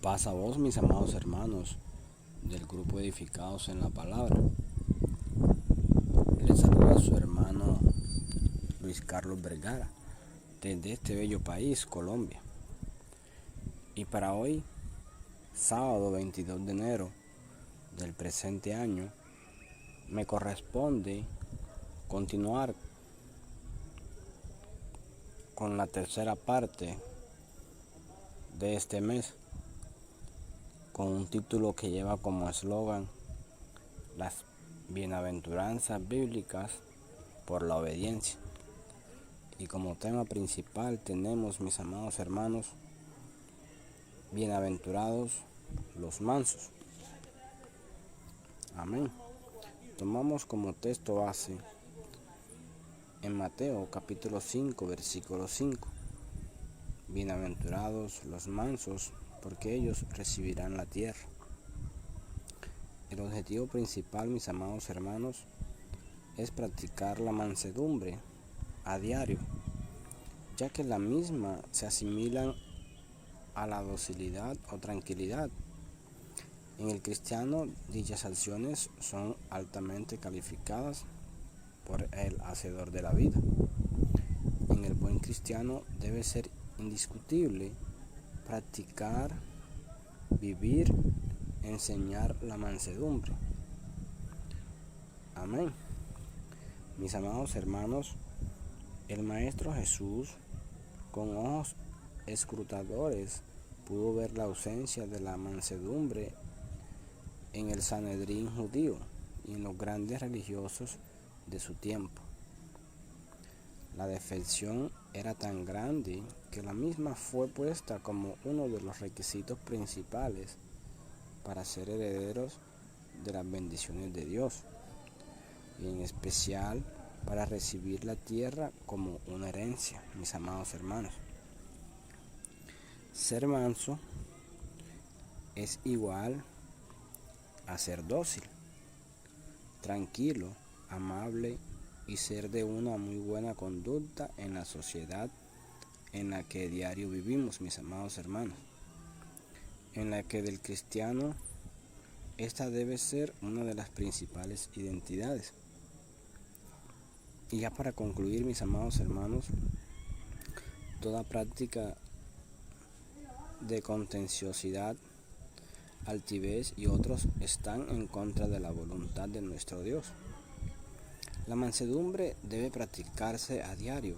Paz a vos, mis amados hermanos del grupo Edificados en la Palabra. Les saluda su hermano Luis Carlos Vergara desde este bello país, Colombia. Y para hoy, sábado 22 de enero del presente año, me corresponde continuar con la tercera parte de este mes, con un título que lleva como eslogan las bienaventuranzas bíblicas por la obediencia. Y como tema principal tenemos, mis amados hermanos, bienaventurados los mansos. Amén. Tomamos como texto base en Mateo capítulo 5, versículo 5. Bienaventurados los mansos, porque ellos recibirán la tierra. El objetivo principal, mis amados hermanos, es practicar la mansedumbre a diario, ya que la misma se asimilan a la docilidad o tranquilidad. En el cristiano, dichas acciones son altamente calificadas por el hacedor de la vida. En el buen cristiano debe ser indiscutible practicar, vivir, enseñar la mansedumbre. Amén. Mis amados hermanos, el Maestro Jesús, con ojos escrutadores, pudo ver la ausencia de la mansedumbre en el Sanedrín judío y en los grandes religiosos de su tiempo. La defección era tan grande que la misma fue puesta como uno de los requisitos principales para ser herederos de las bendiciones de Dios, y en especial para recibir la tierra como una herencia, mis amados hermanos. Ser manso es igual a ser dócil, tranquilo, amable y ser de una muy buena conducta en la sociedad en la que diario vivimos, mis amados hermanos, en la que del cristiano esta debe ser una de las principales identidades. Y ya para concluir, mis amados hermanos, toda práctica de contenciosidad, altivez y otros están en contra de la voluntad de nuestro Dios. La mansedumbre debe practicarse a diario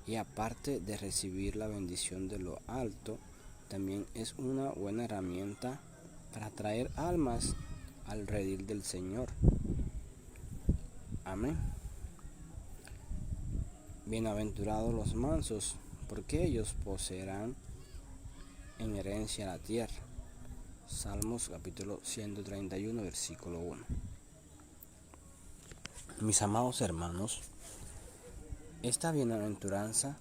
y aparte de recibir la bendición de lo alto, también es una buena herramienta para traer almas al redil del Señor. Amén. Bienaventurados los mansos, porque ellos poseerán en herencia la tierra. Salmos capítulo 131, versículo 1. Mis amados hermanos, esta bienaventuranza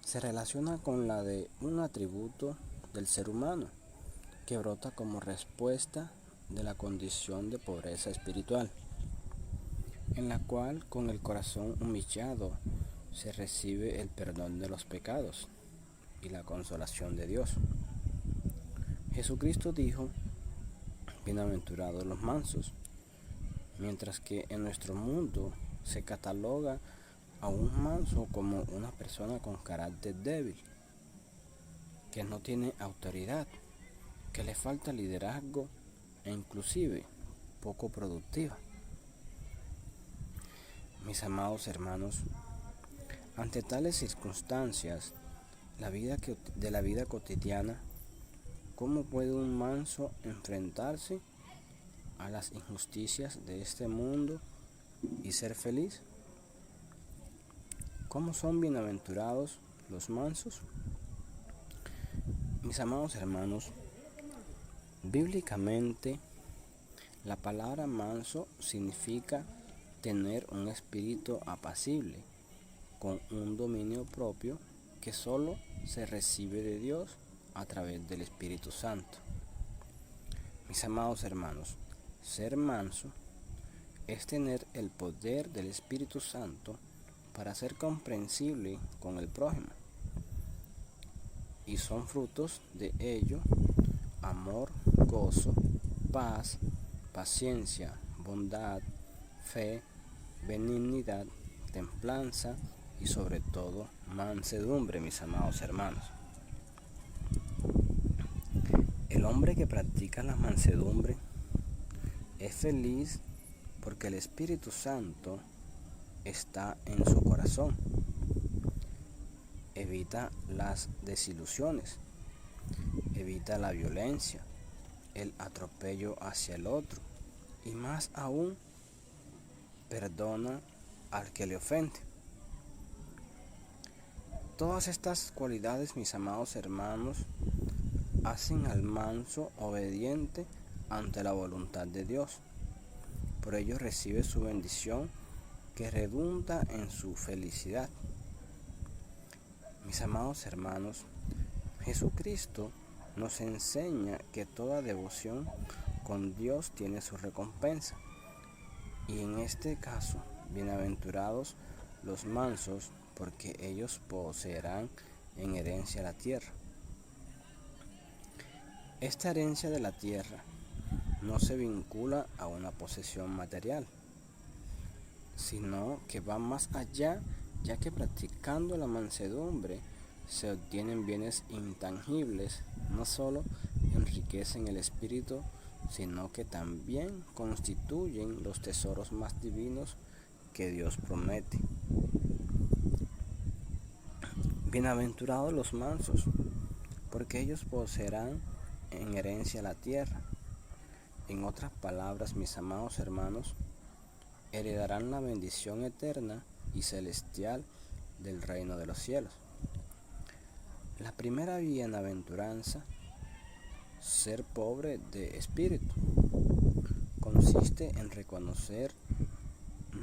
se relaciona con la de un atributo del ser humano que brota como respuesta de la condición de pobreza espiritual, en la cual con el corazón humillado se recibe el perdón de los pecados y la consolación de Dios. Jesucristo dijo: bienaventurados los mansos, mientras que en nuestro mundo se cataloga a un manso como una persona con carácter débil, que no tiene autoridad, que le falta liderazgo e inclusive poco productiva. Mis amados hermanos, ante tales circunstancias de la vida cotidiana, ¿cómo puede un manso enfrentarse a las injusticias de este mundo y ser feliz? ¿Cómo son bienaventurados los mansos? Mis amados hermanos, bíblicamente la palabra manso significa tener un espíritu apacible, con un dominio propio que solo se recibe de Dios a través del Espíritu Santo. Mis amados hermanos, ser manso es tener el poder del Espíritu Santo para ser comprensible con el prójimo, y son frutos de ello amor, gozo, paz, paciencia, bondad, fe, benignidad, templanza y sobre todo mansedumbre, mis amados hermanos. El hombre que practica la mansedumbre es feliz porque el Espíritu Santo está en su corazón. Evita las desilusiones, evita la violencia, el atropello hacia el otro y más aún, perdona al que le ofende. Todas estas cualidades, mis amados hermanos, hacen al manso obediente ante la voluntad de Dios. Por ello recibe su bendición que redunda en su felicidad. Mis amados hermanos, Jesucristo nos enseña que toda devoción con Dios tiene su recompensa. Y en este caso, bienaventurados los mansos, porque ellos poseerán en herencia la tierra. Esta herencia de la tierra no se vincula a una posesión material, sino que va más allá, ya que practicando la mansedumbre se obtienen bienes intangibles, no solo enriquecen el espíritu, sino que también constituyen los tesoros más divinos que Dios promete. Bienaventurados los mansos, porque ellos poseerán en herencia la tierra. En otras palabras, mis amados hermanos, heredarán la bendición eterna y celestial del reino de los cielos. La primera bienaventuranza, ser pobre de espíritu, consiste en reconocer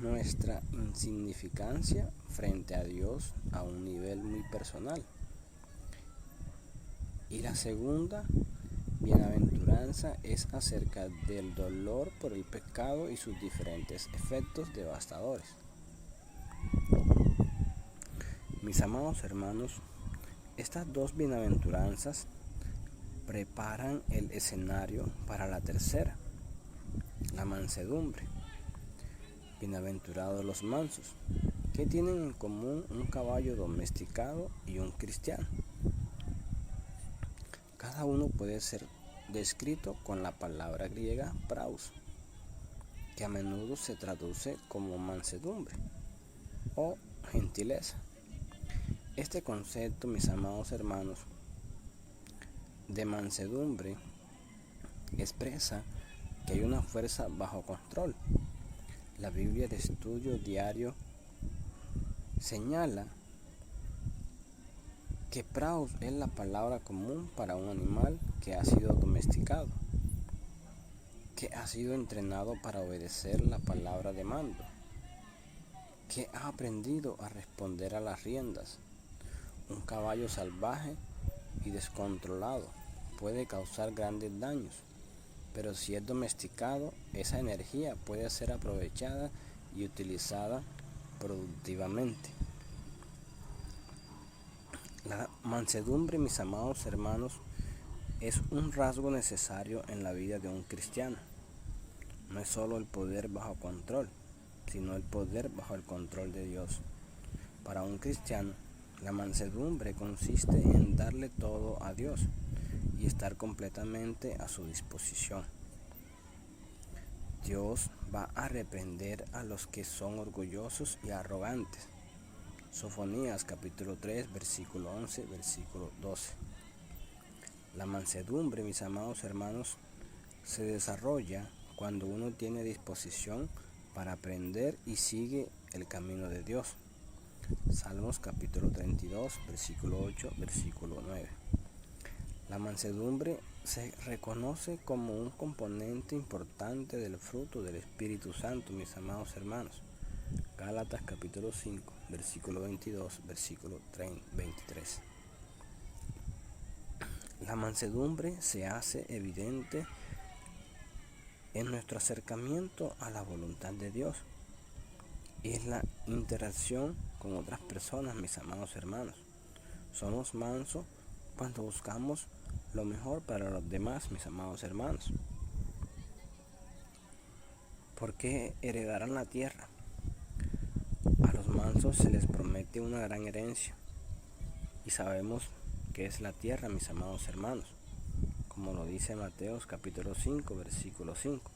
nuestra insignificancia frente a Dios a un nivel muy personal. Y la segunda bienaventuranza es acerca del dolor por el pecado y sus diferentes efectos devastadores. Mis amados hermanos, estas dos bienaventuranzas preparan el escenario para la tercera, la mansedumbre. Bienaventurados los mansos, que tienen en común un caballo domesticado y un cristiano. Cada uno puede ser descrito con la palabra griega praus, que a menudo se traduce como mansedumbre o gentileza. Este concepto, mis amados hermanos, de mansedumbre expresa que hay una fuerza bajo control. La Biblia de estudio diario señala que praus es la palabra común para un animal que ha sido domesticado, que ha sido entrenado para obedecer la palabra de mando, que ha aprendido a responder a las riendas. Un caballo salvaje y descontrolado puede causar grandes daños, pero si es domesticado, esa energía puede ser aprovechada y utilizada productivamente. La mansedumbre, mis amados hermanos, es un rasgo necesario en la vida de un cristiano. No es solo el poder bajo control, sino el poder bajo el control de Dios. Para un cristiano, la mansedumbre consiste en darle todo a Dios y estar completamente a su disposición. Dios va a reprender a los que son orgullosos y arrogantes. Sofonías capítulo 3, versículo 11, versículo 12. La mansedumbre, mis amados hermanos, se desarrolla cuando uno tiene disposición para aprender y sigue el camino de Dios. Salmos capítulo 32, versículo 8, versículo 9. La mansedumbre se reconoce como un componente importante del fruto del Espíritu Santo, mis amados hermanos. Gálatas capítulo 5, versículo 22, versículo 23. La mansedumbre se hace evidente en nuestro acercamiento a la voluntad de Dios. Es la interacción con otras personas, mis amados hermanos. Somos mansos cuando buscamos lo mejor para los demás, mis amados hermanos. Porque heredarán la tierra. A los mansos se les promete una gran herencia. Y sabemos que es la tierra, mis amados hermanos. Como lo dice Mateo capítulo 5, versículo 5.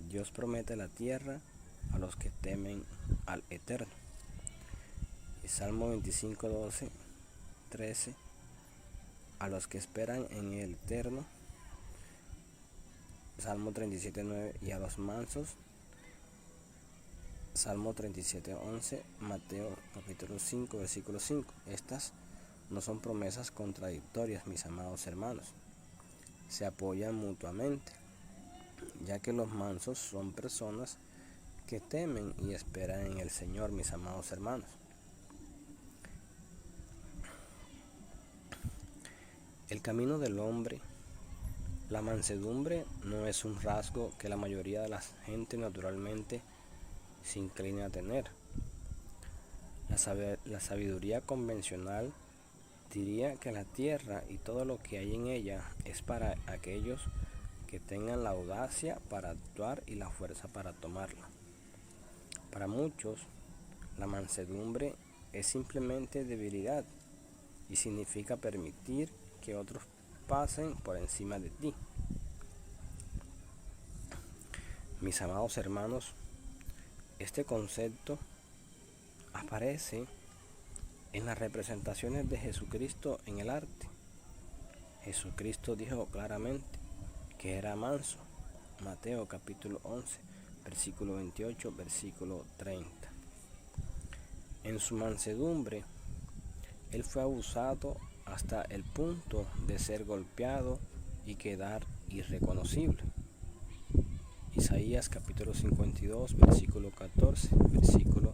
Dios promete la tierra a los que temen al Eterno. Y Salmo 25, 12, 13. A los que esperan en el Eterno. Salmo 37, 9. Y a los mansos. Salmo 37, 11. Mateo capítulo 5, versículo 5. Estas no son promesas contradictorias, mis amados hermanos. Se apoyan mutuamente, ya que los mansos son personas que temen y esperan en el Señor, mis amados hermanos. El camino del hombre, la mansedumbre, no es un rasgo que la mayoría de la gente naturalmente se incline a tener. La sabiduría convencional diría que la tierra y todo lo que hay en ella es para aquellos que tengan la audacia para actuar y la fuerza para tomarla. Para muchos, la mansedumbre es simplemente debilidad y significa permitir que otros pasen por encima de ti. Mis amados hermanos, este concepto aparece en las representaciones de Jesucristo en el arte. Jesucristo dijo claramente que era manso. Mateo capítulo 11, versículo 28, versículo 30. En su mansedumbre, él fue abusado hasta el punto de ser golpeado y quedar irreconocible. Isaías capítulo 52, versículo 14, versículo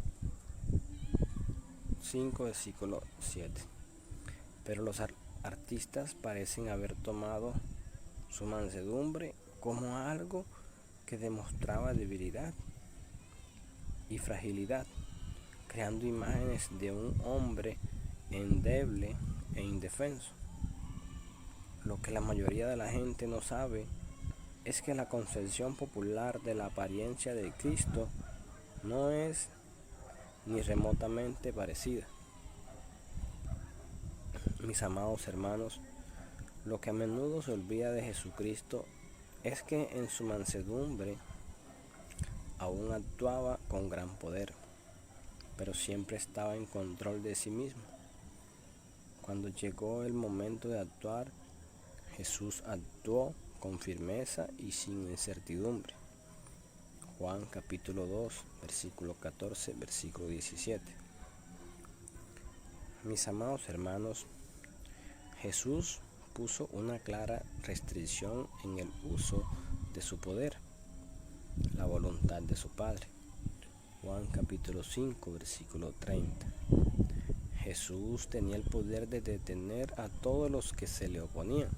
5, versículo 7. Pero los artistas parecen haber tomado su mansedumbre como algo que demostraba debilidad y fragilidad, creando imágenes de un hombre endeble e indefenso. Lo que la mayoría de la gente no sabe es que la concepción popular de la apariencia de Cristo no es ni remotamente parecida. Mis amados hermanos, lo que a menudo se olvida de Jesucristo es que en su mansedumbre aún actuaba con gran poder, pero siempre estaba en control de sí mismo. Cuando llegó el momento de actuar, Jesús actuó con firmeza y sin incertidumbre. Juan capítulo 2, versículo 14, versículo 17. Mis amados hermanos, Jesús puso una clara restricción en el uso de su poder, la voluntad de su Padre. Juan capítulo 5, versículo 30. Jesús tenía el poder de detener a todos los que se le oponían,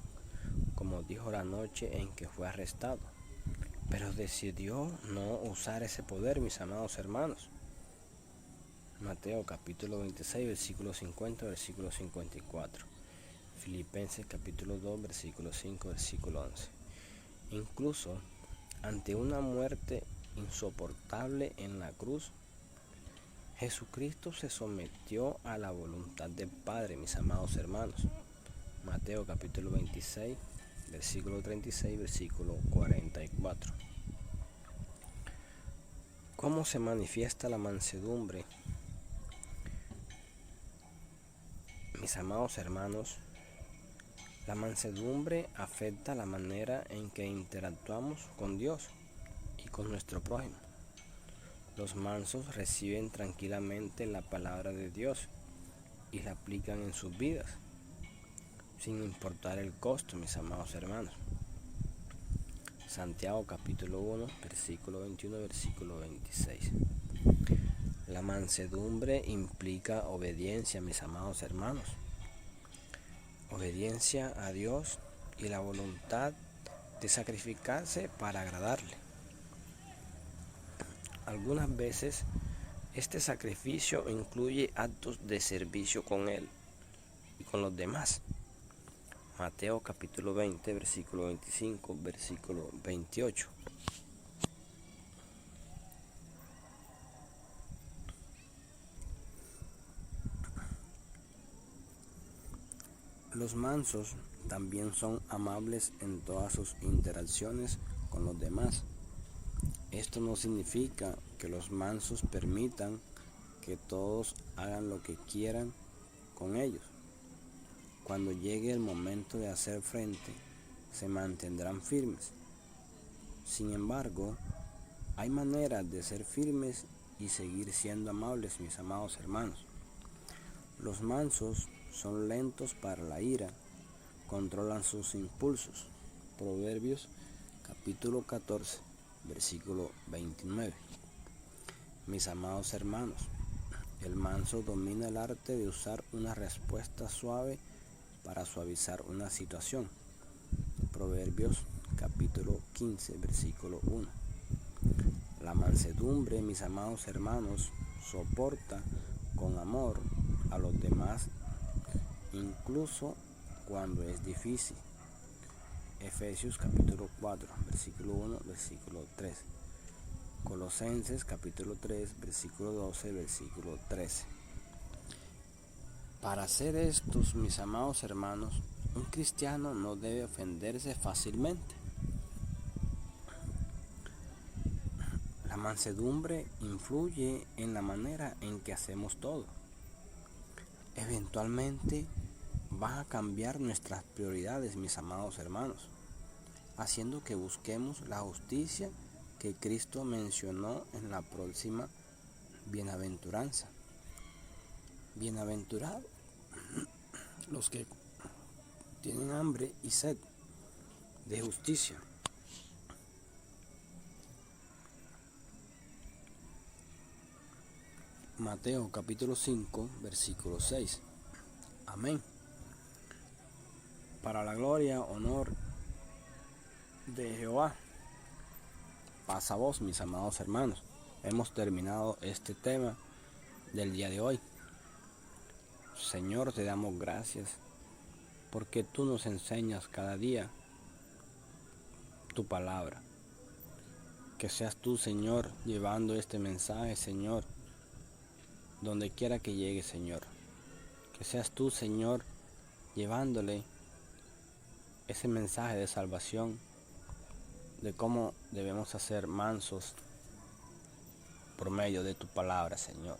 como dijo la noche en que fue arrestado, pero decidió no usar ese poder, mis amados hermanos. Mateo capítulo 26, versículo 50, versículo 54. Filipenses capítulo 2, versículo 5, versículo 11. Incluso ante una muerte insoportable en la cruz, Jesucristo se sometió a la voluntad del Padre, mis amados hermanos. Mateo capítulo 26, versículo 36, versículo 44. ¿Cómo se manifiesta la mansedumbre? Mis amados hermanos, la mansedumbre afecta la manera en que interactuamos con Dios y con nuestro prójimo. Los mansos reciben tranquilamente la palabra de Dios y la aplican en sus vidas, sin importar el costo, mis amados hermanos. Santiago capítulo 1, versículo 21, versículo 26. La mansedumbre implica obediencia, mis amados hermanos. Obediencia a Dios y la voluntad de sacrificarse para agradarle. Algunas veces este sacrificio incluye actos de servicio con Él y con los demás. Mateo capítulo 20, versículo 25, versículo 28. Los mansos también son amables en todas sus interacciones con los demás. Esto no significa que los mansos permitan que todos hagan lo que quieran con ellos. Cuando llegue el momento de hacer frente, se mantendrán firmes. Sin embargo, hay maneras de ser firmes y seguir siendo amables, mis amados hermanos. Los mansos son lentos para la ira, controlan sus impulsos. Proverbios capítulo 14, versículo 29. Mis amados hermanos, el manso domina el arte de usar una respuesta suave para suavizar una situación. Proverbios capítulo 15, versículo 1. La mansedumbre, mis amados hermanos, soporta con amor a los demás, incluso cuando es difícil. Efesios capítulo 4, versículo 1, versículo 3. Colosenses capítulo 3, versículo 12, versículo 13. Para hacer estos, mis amados hermanos, un cristiano no debe ofenderse fácilmente. La mansedumbre influye en la manera en que hacemos todo. Eventualmente va a cambiar nuestras prioridades, mis amados hermanos, haciendo que busquemos la justicia que Cristo mencionó en la próxima bienaventuranza. Bienaventurados los que tienen hambre y sed de justicia. Mateo capítulo 5, versículo 6. Amén. Para la gloria, honor de Jehová. Paz a vos, mis amados hermanos. Hemos terminado este tema del día de hoy. Señor, te damos gracias porque tú nos enseñas cada día tu palabra. Que seas tú, Señor, llevando este mensaje, Señor, donde quiera que llegue, Señor. Que seas tú, Señor, llevándole ese mensaje de salvación, de cómo debemos hacer mansos por medio de tu palabra, Señor.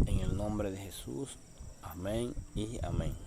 En el nombre de Jesús, amén y amén.